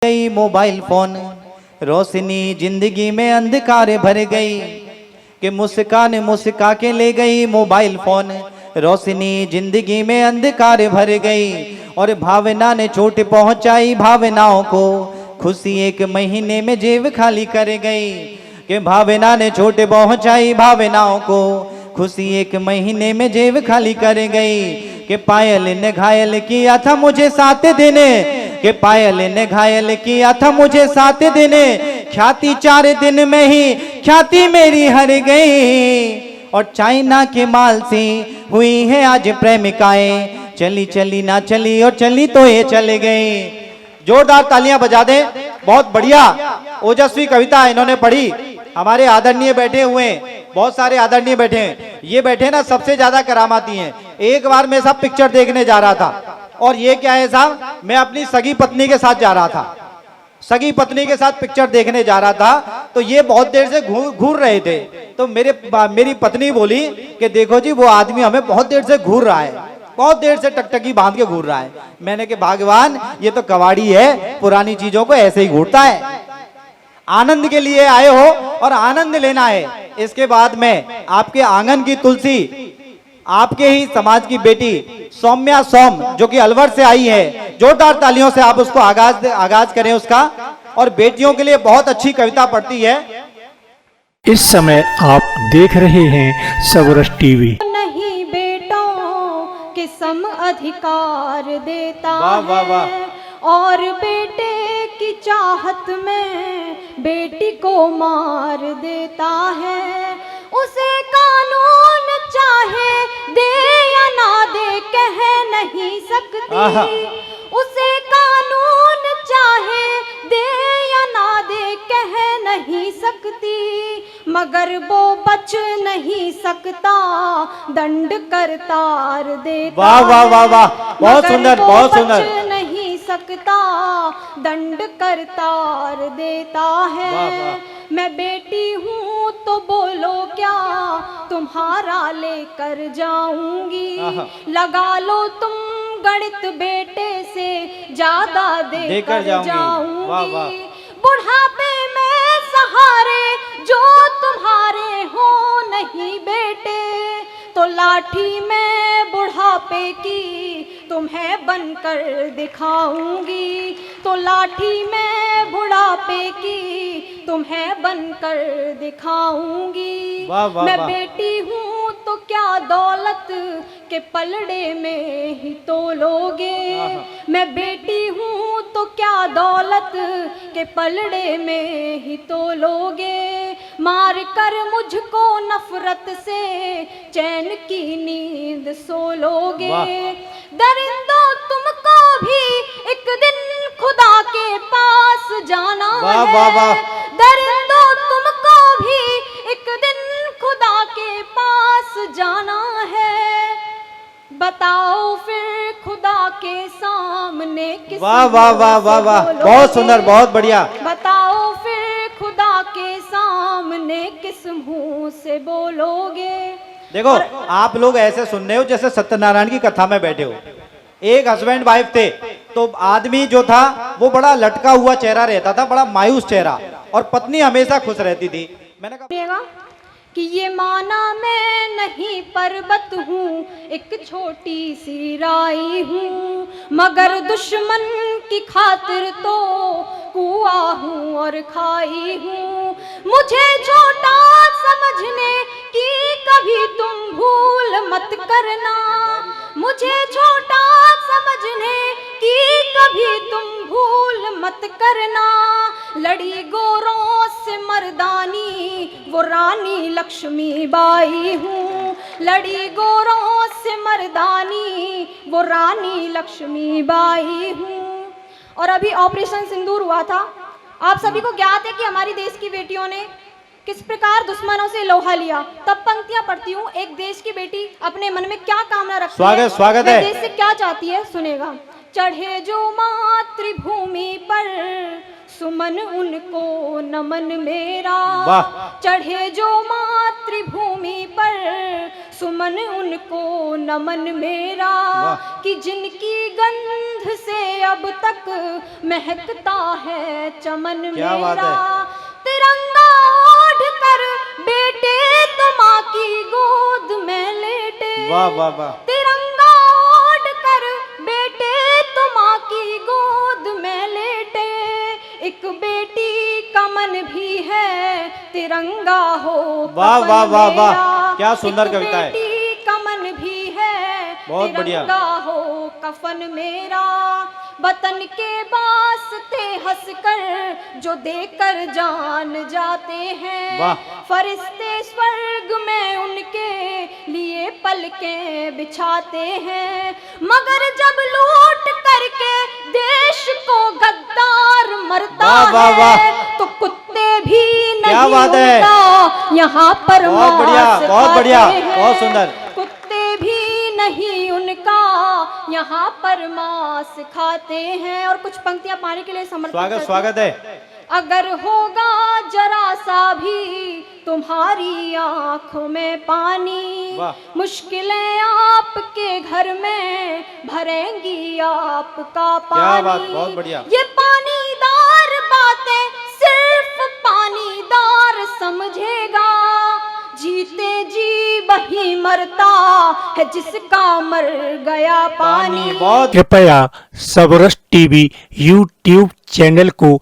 गई mobile phone, रोशनी जिंदगी में अंधकार भर गई कि मुस्कान मुस्का के ले गई मोबाइल फोन, रोशनी जिंदगी में अंधकार भर गई। और भावना ने चोट पहुंचाई भावनाओं को, खुशी एक महीने में जेब खाली कर गई। कि भावना ने चोट पहुंचाई भावनाओं को, खुशी एक महीने में जेब खाली कर गई। कि पायल ने घायल किया था मुझे 7 दिन, कि पायल ने घायल किया था मुझे 7 दिन, ख्याति 4 दिन में ही ख्याति मेरी हर गई। और चाइना के माल से हुई है आज प्रेमिकाएं, चली चली ना चली और चली तो ये चले गई। जोरदार तालियां बजा दें। बहुत बढ़िया ओजस्वी कविता इन्होंने पढ़ी। हमारे आदरणीय बैठे हुए हैं, बहुत सारे आदरणीय बैठे हैं। ये बैठे ना सबसे ज्यादा करामाती हैं। एक बार मैं साहब पिक्चर देखने जा रहा था, और ये क्या है साहब, मैं अपनी सगी पत्नी के साथ जा रहा था, सगी पत्नी के साथ पिक्चर देखने जा रहा था। तो ये बहुत देर से घूर रहे थे। तो मेरी पत्नी बोली कि देखो जी वो आदमी हमें बहुत देर से घूर रहा है, बहुत देर से टकटकी बांध के घूर रहा है। मैंने कहा भगवान ये तो कबाड़ी है, पुरानी चीजों को ऐसे ही घूरता है। आनंद के लिए आए हो और आनंद लेना है। इसके बाद में आपके आंगन की तुलसी, आपके ही समाज की बेटी सौम्या सोम जो कि अलवर से आई है, जोरदार तालियों से आप उसको आगाज करें उसका। और बेटियों के लिए बहुत अच्छी कविता पढ़ती है। इस समय आप देख रहे हैं सबरस टीवी। नहीं बेटों के सम अधिकार देता वाह वाह वाह। है, और बेटे की चाहत में बेटी को मार देता है। उसे कानून चाहे दे या ना दे कह नहीं सकती, उसे कानून चाहे दे या ना दे कह नहीं सकती, मगर वो बच नहीं सकता दंड करतार देता। वाह वाह वाह वाह, बहुत सुंदर बहुत सुंदर। बच नहीं सकता दंड करतार देता है। वाह वाह। मैं बेटी हूँ तो बोलो क्या तुम्हारा लेकर जाऊंगी, लगा लो तुम गणित बेटे से ज्यादा देकर जाऊंगी। वाह वाह। बुढ़ापे में सहारे जो तुम्हारे हो नहीं बेटे, तो लाठी में बुढ़ापे की तुम्हें बनकर दिखाऊंगी, तो लाठी में बुढ़ापे की तुम्हें बनकर दिखाऊंगी। मैं बेटी हूँ तो क्या दौलत के पलड़े में ही तोलोगे, मैं बेटी हूँ तो क्या दौलत के पलड़े में ही तोलोगे। मार कर मुझको नफरत से चैन की नींद सो लोगे। दरिंदों तुमको भी एक दिन खुदा के पास जाना है, दरिंदों तुमको भी एक दिन खुदा के पास जाना है। बताओ फिर खुदा के सामने किस वाह वाह वाह वाह वाह, बहुत सुंदर बहुत बढ़िया। बताओ फिर खुदा के सामने किस मुंह से बोलोगे। देखो आप लोग ऐसे सुन रहे हो जैसे सत्यनारायण की कथा में बैठे हो। एक हस्बैंड वाइफ थे, तो आदमी जो था वो बड़ा लटका हुआ चेहरा रहता था, बड़ा मायूस चेहरा, और पत्नी हमेशा खुश रहती थी। मैंने कहा कि ये माना मैं नहीं पर्वत हूँ, एक छोटी सी राई हूँ, मगर दुश्मन की खातिर तो कुआं हूँ और खाई हूँ। मुझे छोटा समझने की कभी तुम भूल मत करना, मुझे छोटा समझने की कभी तुम भूल मत करना। लड़ी गोरों से मर्दानी वो रानी लक्ष्मी बाई हूँ, लड़ी गोरों से मर्दानी वो रानी लक्ष्मी बाई हूँ। और अभी ऑपरेशन सिंदूर हुआ था, आप सभी को ज्ञात है कि हमारी देश की बेटियों ने किस प्रकार दुश्मनों से लोहा लिया। तब पंक्तियां पढ़ती हूँ, एक देश की बेटी अपने मन में क्या कामना रखती है, स्वागत है, देश से क्या चाहती है, सुनेगा। चढ़े जो मातृभूमि पर सुमन उनको नमन मेरा, चढ़े जो मातृभूमि पर सुमन उनको नमन मेरा कि जिनकी गंध से अब तक महकता है चमन क्या बात मेरा। है। तिरंगा ओढ़ कर बेटे तो माँ की गोद में लेटे। वाह वाह वाह। तिरंगा ओढ़ कर बेटे तो माँ की गोद में लेटे। एक बेटी का मन भी है तिरंगा हो वाह कफन वाह वाह वाह, मेरा। क्या सुंदर एक कविता है। बेटी का मन भी है बहुत बढ़िया। तिरंगा हो कफन मेरा। वतन के वास्ते हंसकर जो देकर जान जाते हैं। वाह। फरिश्ते स्वर्ग में उनके लिए पलकें बिछाते हैं। मगर जब लूट करके देश को गद्दार मरता वाह, वाह, वाह। है तो कुत्ते भी क्या नहीं बात है। उनका यहाँ पर बहुत बढ़िया, मांस बहुत बढ़िया, खाते हैं। बहुत सुंदर। कुत्ते भी नहीं उनका यहाँ पर मांस खाते हैं। और कुछ पंक्तियां पाने के लिए समर्पित स्वागत करती स्वागत है। अगर होगा जरा सा भी तुम्हारी आंखों में पानी, वाह। मुश्किलें आपके घर में भरेंगी आपका पानी। क्या बात, बहुत बढ़िया। ये पानीदार बातें सिर्फ पानीदार समझेगा। जीते जी वही मरता है जिसका मर गया पानी। बहुत कृपया सबरस टीवी यूट्यूब चैनल को